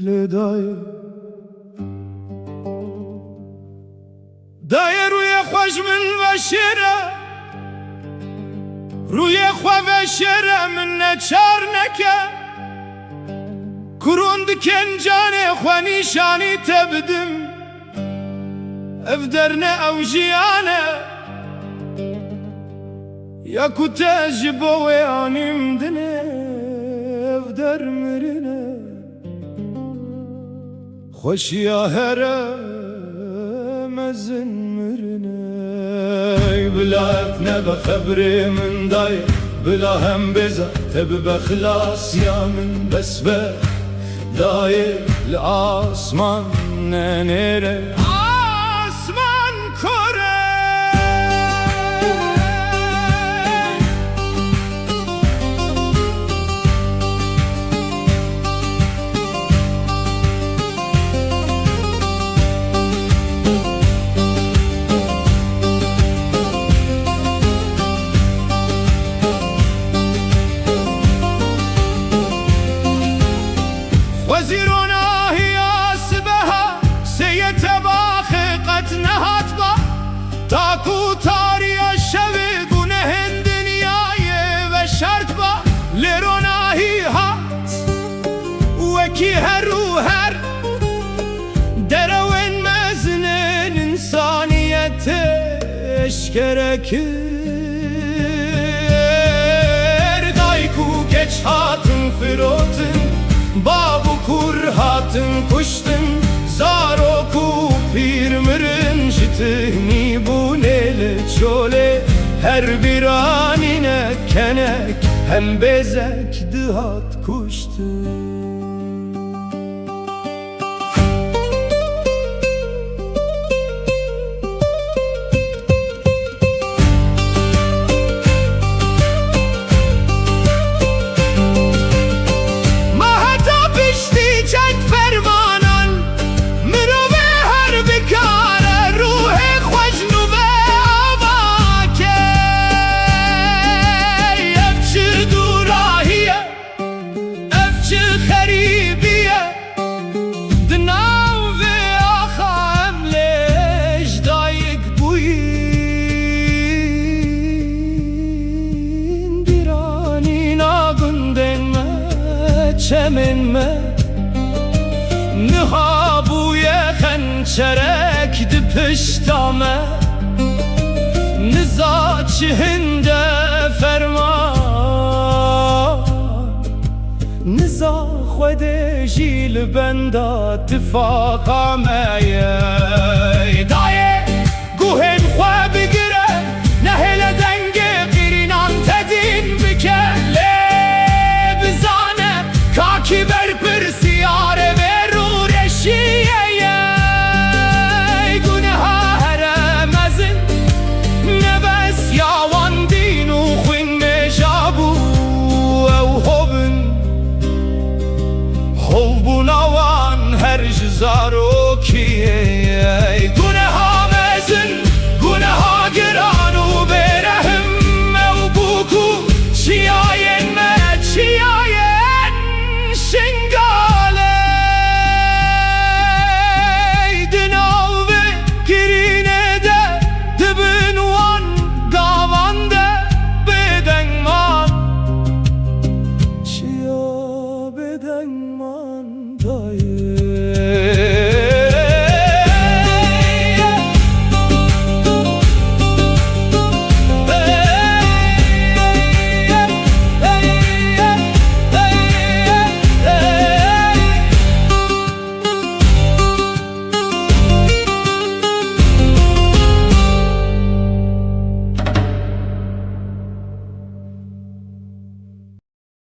دایه دایه روی خوش من و شیره روی خواه و شیره من نچار نکه کروند کنجان خواه نیشانی تبدم افدرنه او جیانه یا کتاج بویانیم دنه افدر مرنه خوشیا هره مزن مرنه بلا اتنه بخبري من داي بلا هم بزا تب بخلاص يا من بس داي العاصمان نيره عاصمان كره وزيرنا هي اسبها سيتباخ قد نهات با تاكو تاري الشوي گنه دنياي و شرط با لرونا هي هات وكي هرو هر دروين مزنن انسانيت اشكركر دايكو geç hatın firotun Babu kur hatın kuştun Zaroku pirmırın jitini bu nele çole Her bir anine kenek hem bezek dıhat kuştun چمن نهابوی خنچرک دی پشتامه نزاچ هنده فرمان نزا خود جیل بنده اتفاقامه دایه گوهن خواه بگیره نهل دنگه قیرینان تدین بکله Ki ver persiyare ve rureşiye Güneha heremezin Nebes yavan dinu Khwin mejabu Ev hovun Hovbun avan her jizaro kiye Güneha mezin Güneha giranu berehim Ev buku Çiyayen me çiyayen Şingale Dinavve girine de Dibin wan gavande Beden man Çiya beden